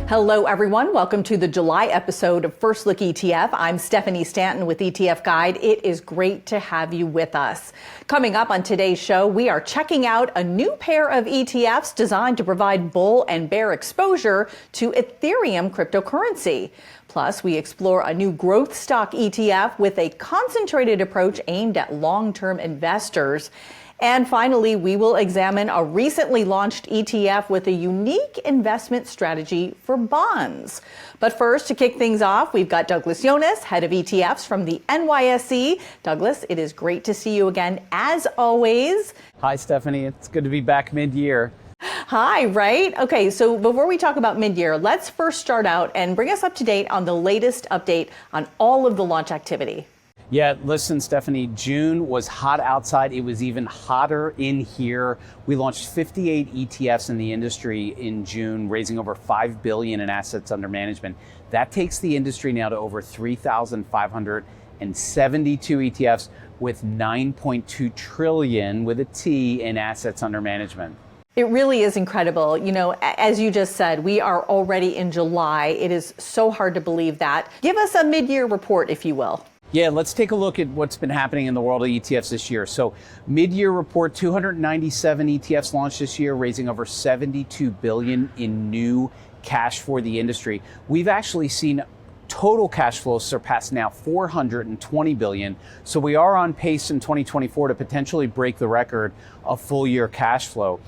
Hello, everyone. Welcome to the July episode of First Look ETF. I'm Stephanie Stanton with ETF Guide. It is great to have you with us. Coming up on today's show, we are checking out a new pair of ETFs designed to provide bull and bear exposure to Ethereum cryptocurrency. Plus, we explore a new growth stock ETF with a concentrated approach aimed at long-term investors. And finally, we will examine a recently launched ETF with a unique investment strategy for bonds. But first, to kick things off, we've got Douglas Yones, head of ETFs from the NYSE. Douglas, it is great to see you again, as always. Hi, Stephanie. It's good to be back mid-year. Hi, right? Okay, so before we talk about mid-year, let's first start out and bring us up to date on the latest update on all of the launch activity. Yeah, listen, Stephanie, June was hot outside. It was even hotter in here. We launched 58 ETFs in the industry in June, raising over $5 billion in assets under management. That takes the industry now to over 3,572 ETFs with 9.2 trillion with a T in assets under management. It really is incredible. You know, as you just said, we are already in July. It is so hard to believe that. Give us a mid-year report, if you will. Yeah, let's take a look at what's been happening in the world of ETFs this year. So mid-year report, 297 ETFs launched this year, raising over $72 billion in new cash for the industry. We've actually seen total cash flows surpass now $420 billion. So we are on pace in 2024 to potentially break the record of full year cash flow.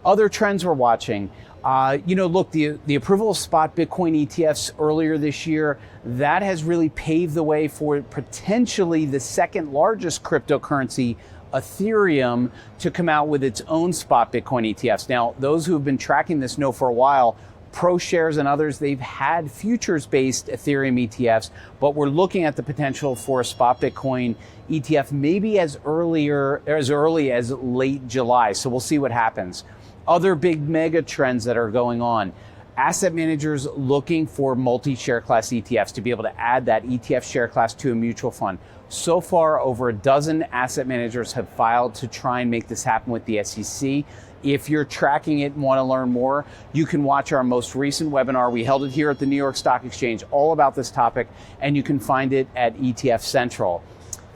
Other trends we're watching. Look, the approval of spot Bitcoin ETFs earlier this year, that has really paved the way for potentially the second largest cryptocurrency, Ethereum, to come out with its own spot Bitcoin ETFs. Now, those who have been tracking this know for a while, ProShares and others, they've had futures-based Ethereum ETFs, but we're looking at the potential for a spot Bitcoin ETF maybe as early as late July. So we'll see what happens. Other big mega trends that are going on. Asset managers looking for multi-share class ETFs to be able to add that ETF share class to a mutual fund. So far, over a dozen asset managers have filed to try and make this happen with the SEC. If you're tracking it and want to learn more, you can watch our most recent webinar. We held it here at the New York Stock Exchange, all about this topic, and you can find it at ETF Central.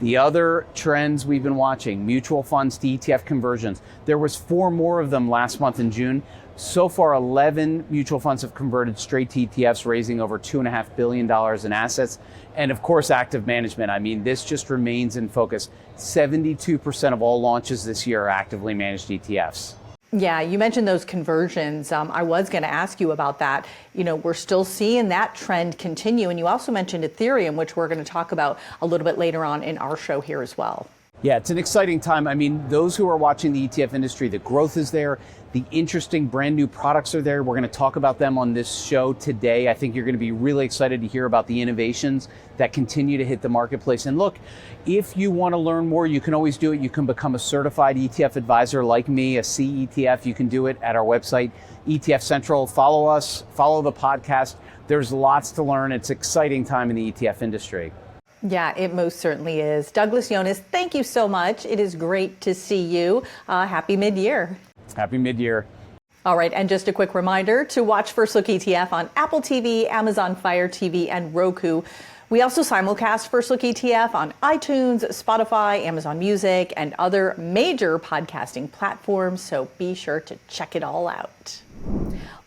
The other trends we've been watching, mutual funds to ETF conversions. There was 4 more of them last month in June. So far, 11 mutual funds have converted straight to ETFs, raising over $2.5 billion in assets. And of course, active management. I mean, this just remains in focus. 72% of all launches this year are actively managed ETFs. Yeah, you mentioned those conversions. I was going to ask you about that. You know, we're still seeing that trend continue. And you also mentioned Ethereum, which we're going to talk about a little bit later on in our show here as well. Yeah, it's an exciting time. I mean, those who are watching the ETF industry, the growth is there. The interesting brand new products are there. We're going to talk about them on this show today. I think you're going to be really excited to hear about the innovations that continue to hit the marketplace. And look, if you want to learn more, you can always do it. You can become a certified ETF advisor like me, a CETF. You can do it at our website, ETF Central. Follow us, follow the podcast. There's lots to learn. It's an exciting time in the ETF industry. Yeah, it most certainly is. Douglas Yones, thank you so much. It is great to see you. Happy mid-year. Happy mid-year. All right, and just a quick reminder to watch First Look ETF on Apple TV, Amazon Fire TV, and Roku. We also simulcast First Look ETF on iTunes, Spotify, Amazon Music, and other major podcasting platforms, so be sure to check it all out.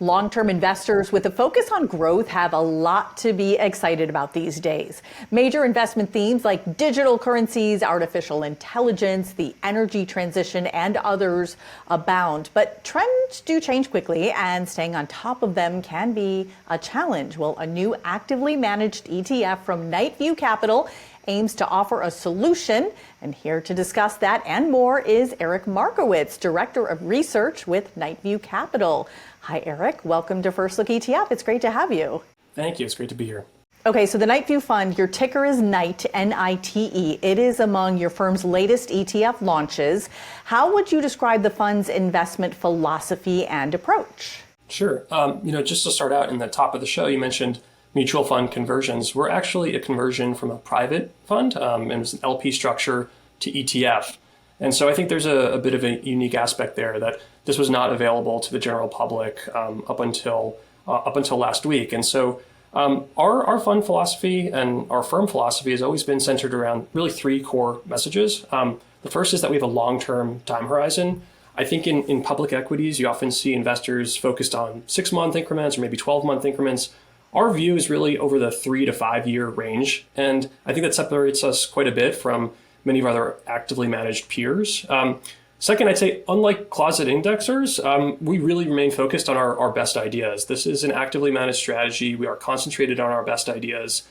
Long-term investors with a focus on growth have a lot to be excited about these days. Major investment themes like digital currencies, artificial intelligence, the energy transition, and others abound. But trends do change quickly, and staying on top of them can be a challenge. Well, a new actively managed ETF from Nightview Capital aims to offer a solution. And here to discuss that and more is Eric Markowitz, Director of Research with Nightview Capital. Hi, Eric. Welcome to First Look ETF. It's great to have you. Thank you. It's great to be here. Okay, so the Nightview Fund, your ticker is NITE, N-I-T-E. It is among your firm's latest ETF launches. How would you describe the fund's investment philosophy and approach? Sure. Just to start out in the top of the show, you mentioned mutual fund conversions. We're actually a conversion from a private fund, and it's an LP structure to ETF. And so I think there's a bit of a unique aspect there that this was not available to the general public up until up until last week. And so our fund philosophy and our firm philosophy has always been centered around really three core messages. The first is that we have a long-term time horizon. I think in public equities, you often see investors focused on 6-month increments or maybe 12-month increments. Our view is really over the 3 to 5 year range. And I think that separates us quite a bit from many of our other actively managed peers. Second, I'd say, unlike closet indexers, we really remain focused on our best ideas. This is an actively managed strategy. We are concentrated on our best ideas.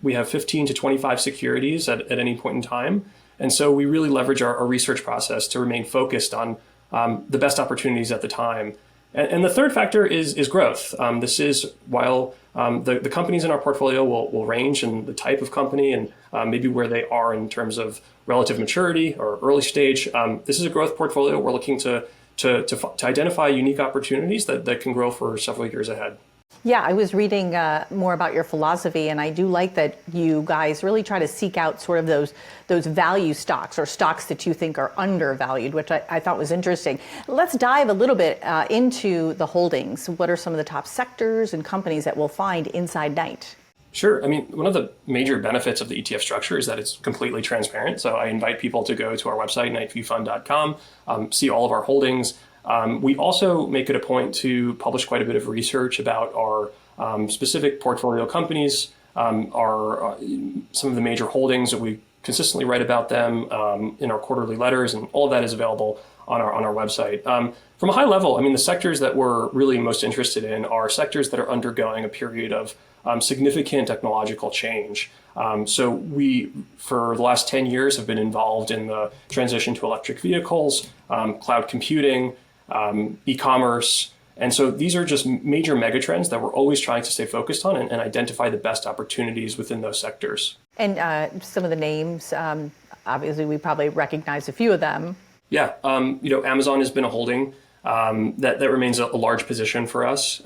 We have 15 to 25 securities at any point in time. And so we really leverage our research process to remain focused on the best opportunities at the time. And the third factor is growth. This is while the companies in our portfolio will range in the type of company and maybe where they are in terms of relative maturity or early stage. This is a growth portfolio. We're looking to identify unique opportunities that can grow for several years ahead. Yeah, I was reading more about your philosophy, and I do like that you guys really try to seek out sort of those value stocks or stocks that you think are undervalued, which I thought was interesting. Let's dive a little bit into the holdings. What are some of the top sectors and companies that we'll find inside Night? Sure. I mean, one of the major benefits of the ETF structure is that it's completely transparent. So I invite people to go to our website, nightviewfund.com, see all of our holdings. We also make it a point to publish quite a bit of research about our specific portfolio companies, some of the major holdings that we consistently write about them in our quarterly letters, and all of that is available on our website. From a high level, I mean, the sectors that we're really most interested in are sectors that are undergoing a period of significant technological change. So we, for the last 10 years, have been involved in the transition to electric vehicles, cloud computing, e-commerce. And so these are just major megatrends that we're always trying to stay focused on and identify the best opportunities within those sectors. And some of the names, obviously we probably recognize a few of them. Yeah. Amazon has been a holding that remains a large position for us.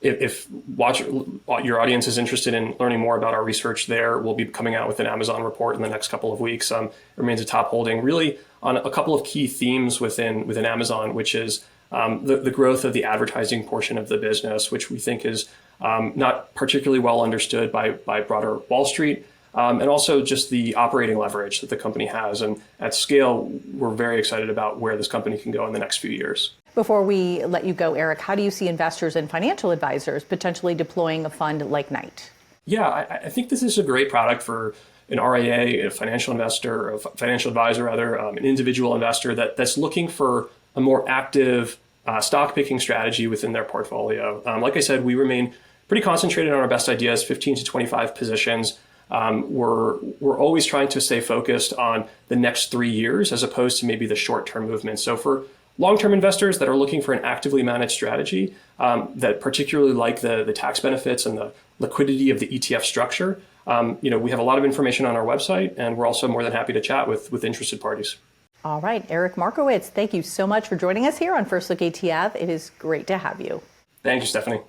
If your audience is interested in learning more about our research there, we'll be coming out with an Amazon report in the next couple of weeks. It remains a top holding, really on a couple of key themes within Amazon, which is the growth of the advertising portion of the business, which we think is not particularly well understood by broader Wall Street, and also just the operating leverage that the company has. And at scale, we're very excited about where this company can go in the next few years. Before we let you go, Eric, how do you see investors and financial advisors potentially deploying a fund like Night? Yeah, I think this is a great product for an RIA, a financial investor, a financial advisor, rather, an individual investor that's looking for a more active stock picking strategy within their portfolio. Like I said, we remain pretty concentrated on our best ideas, 15 to 25 positions. We're always trying to stay focused on the next 3 years as opposed to maybe the short-term movement. So for long-term investors that are looking for an actively managed strategy that particularly like the tax benefits and the liquidity of the ETF structure, we have a lot of information on our website, and we're also more than happy to chat with interested parties. All right, Eric Markowitz, thank you so much for joining us here on First Look ETF. It is great to have you. Thank you, Stephanie.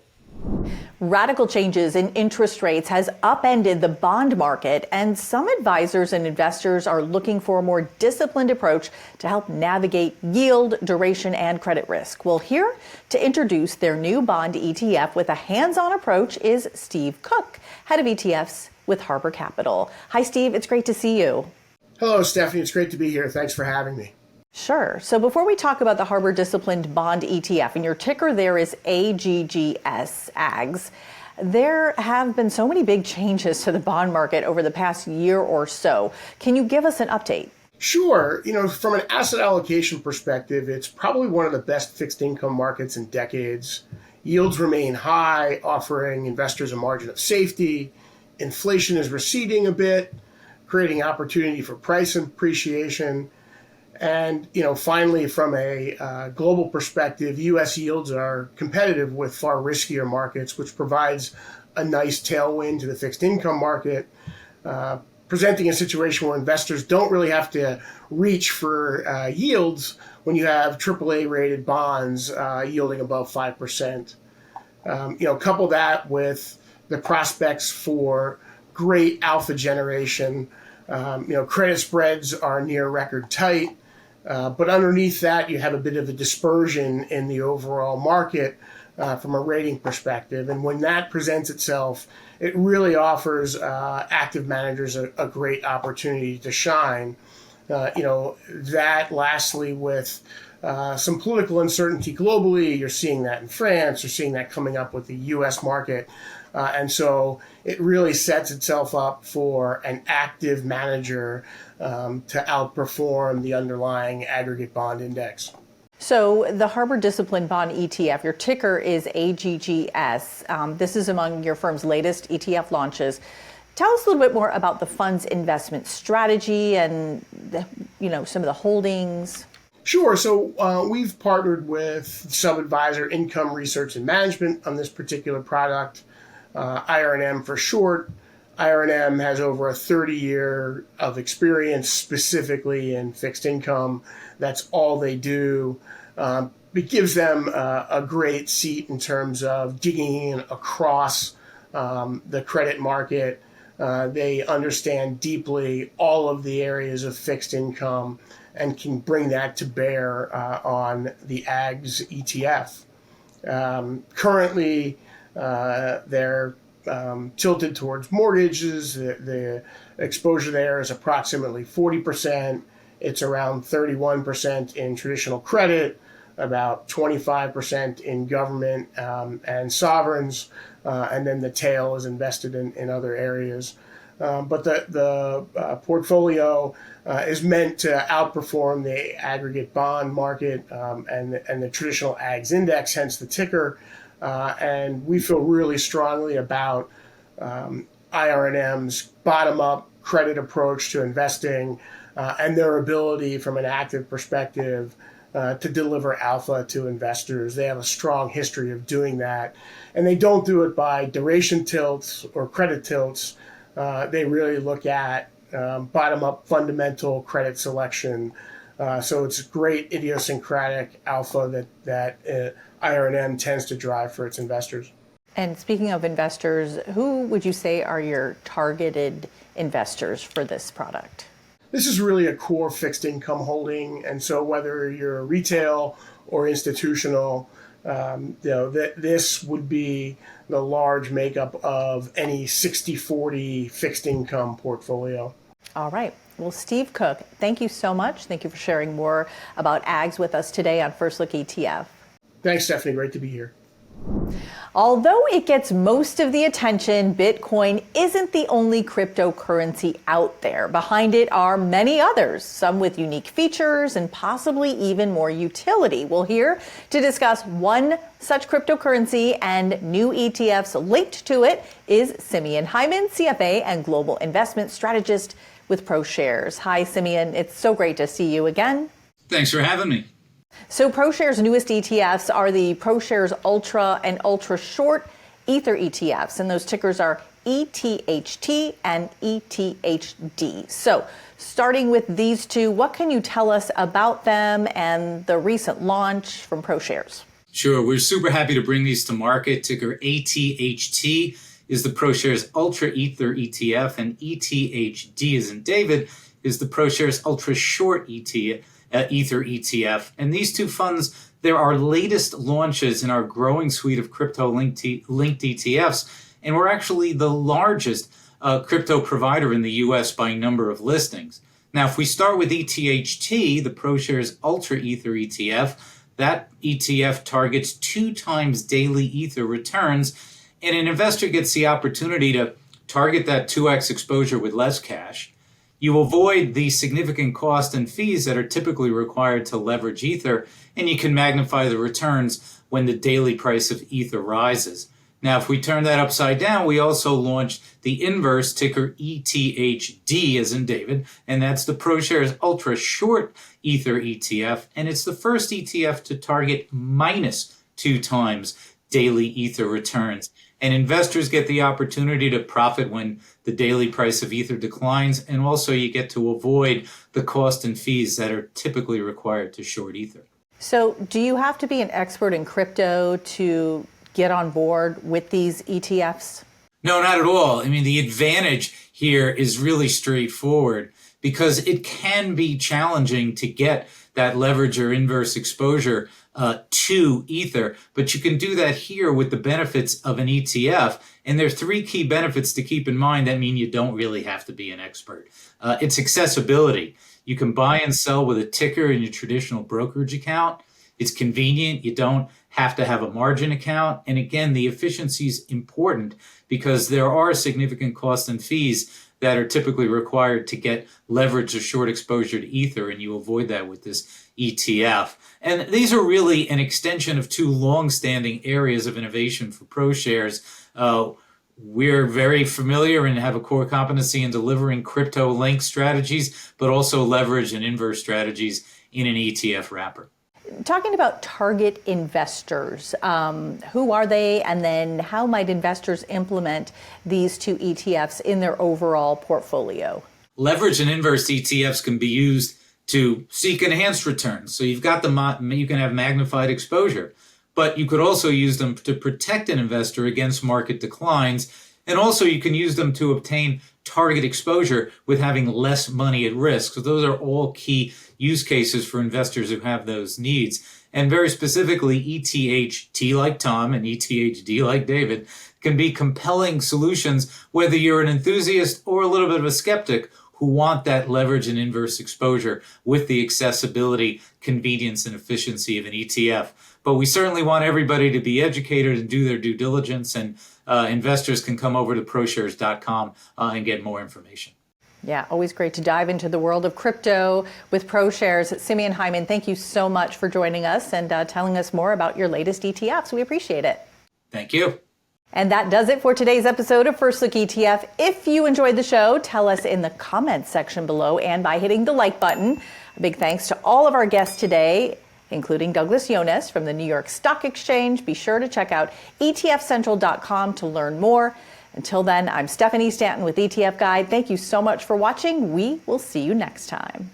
Radical changes in interest rates has upended the bond market, and some advisors and investors are looking for a more disciplined approach to help navigate yield, duration, and credit risk. Well, here to introduce their new bond ETF with a hands-on approach is Steve Cook, head of ETFs with Harbor Capital. Hi, Steve. It's great to see you. Hello, Stephanie. It's great to be here. Thanks for having me. Sure. So before we talk about the Harbor Disciplined Bond ETF, and your ticker there is AGGS, AGS, there have been so many big changes to the bond market over the past year or so. Can you give us an update? Sure. From an asset allocation perspective, it's probably one of the best fixed income markets in decades. Yields remain high, offering investors a margin of safety. Inflation is receding a bit, creating opportunity for price appreciation. And, finally, from a global perspective, U.S. yields are competitive with far riskier markets, which provides a nice tailwind to the fixed income market, presenting a situation where investors don't really have to reach for yields when you have AAA rated bonds yielding above 5%. Couple that with the prospects for great alpha generation. Credit spreads are near record tight. But underneath that, you have a bit of a dispersion in the overall market, from a rating perspective. And when that presents itself, it really offers active managers a great opportunity to shine. That lastly with some political uncertainty globally, you're seeing that in France, you're seeing that coming up with the US market. And so it really sets itself up for an active manager to outperform the underlying aggregate bond index. So the Harbor Discipline Bond ETF, your ticker is AGGS. This is among your firm's latest ETF launches. Tell us a little bit more about the fund's investment strategy and some of the holdings. Sure. So we've partnered with sub-advisor Income Research and Management on this particular product, IRNM for short. IRNM has over a 30-year of experience specifically in fixed income. That's all they do. It gives them a great seat in terms of digging in across the credit market. They understand deeply all of the areas of fixed income and can bring that to bear on the AGS ETF. Currently, they're tilted towards mortgages. The exposure there is approximately 40%. It's around 31% in traditional credit, about 25% in government and sovereigns, and then the tail is invested in other areas. But the portfolio is meant to outperform the aggregate bond market and the traditional AGS index, hence the ticker. And we feel really strongly about IRNM's bottom-up credit approach to investing and their ability from an active perspective to deliver alpha to investors. They have a strong history of doing that. And they don't do it by duration tilts or credit tilts. They really look at bottom-up fundamental credit selection. So it's great idiosyncratic alpha that IRNM tends to drive for its investors. And speaking of investors, who would you say are your targeted investors for this product? This is really a core fixed income holding. And so whether you're retail or institutional, this would be the large makeup of any 60-40 fixed income portfolio. All right. Well, Steve Cook, thank you so much. Thank you for sharing more about AGS with us today on First Look ETF. Thanks, Stephanie. Great to be here. Although it gets most of the attention, Bitcoin isn't the only cryptocurrency out there. Behind it are many others, some with unique features and possibly even more utility. We'll hear to discuss one such cryptocurrency and new ETFs linked to it is Simeon Hyman, CFA and Global Investment Strategist with ProShares. Hi, Simeon. It's so great to see you again. Thanks for having me. So ProShares' newest ETFs are the ProShares Ultra and Ultra Short Ether ETFs, and those tickers are ETHT and ETHD. So starting with these two, what can you tell us about them and the recent launch from ProShares? Sure. We're super happy to bring these to market. Ticker ATHT is the ProShares Ultra Ether ETF, and ETHD, as in David, is the ProShares Ultra Short Ether ETF. And these two funds, they're our latest launches in our growing suite of crypto-linked ETFs. And we're actually the largest crypto provider in the U.S. by number of listings. Now, if we start with ETHT, the ProShares Ultra Ether ETF, that ETF targets 2 times daily Ether returns. And an investor gets the opportunity to target that 2x exposure with less cash. You avoid the significant cost and fees that are typically required to leverage Ether, and you can magnify the returns when the daily price of Ether rises. Now, if we turn that upside down, we also launched the inverse, ticker ETHD, as in David, and that's the ProShares Ultra Short Ether ETF, and it's the first ETF to target minus 2 times daily Ether returns. And investors get the opportunity to profit when the daily price of Ether declines, and also you get to avoid the cost and fees that are typically required to short Ether. So do you have to be an expert in crypto to get on board with these ETFs? No, not at all. I mean, the advantage here is really straightforward because it can be challenging to get that leverage or inverse exposure to Ether, but you can do that here with the benefits of an ETF. And there are three key benefits to keep in mind that mean you don't really have to be an expert. It's accessibility. You can buy and sell with a ticker in your traditional brokerage account. It's convenient. You don't have to have a margin account. And again, the efficiency is important because there are significant costs and fees that are typically required to get leverage or short exposure to Ether, and you avoid that with this ETF. And these are really an extension of two long-standing areas of innovation for ProShares. We're very familiar and have a core competency in delivering crypto-linked strategies, but also leverage and inverse strategies in an ETF wrapper. Talking about target investors, who are they, and then how might investors implement these two ETFs in their overall portfolio? Leverage and inverse ETFs can be used to seek enhanced returns. So you've got you can have magnified exposure, but you could also use them to protect an investor against market declines. And also you can use them to obtain target exposure with having less money at risk. So those are all key use cases for investors who have those needs. And very specifically, ETHT like Tom and ETHD like David can be compelling solutions, whether you're an enthusiast or a little bit of a skeptic who want that leverage and inverse exposure with the accessibility, convenience, and efficiency of an ETF. But we certainly want everybody to be educated and do their due diligence, and investors can come over to ProShares.com and get more information. Yeah, always great to dive into the world of crypto with ProShares. Simeon, Hyman, thank you so much for joining us and telling us more about your latest ETFs. We appreciate it. Thank you. And that does it for today's episode of First Look ETF. If you enjoyed the show, tell us in the comments section below and by hitting the like button. A big thanks to all of our guests today, including Douglas Yones from the New York Stock Exchange. Be sure to check out etfcentral.com to learn more. Until then, I'm Stephanie Stanton with ETF Guide. Thank you so much for watching. We will see you next time.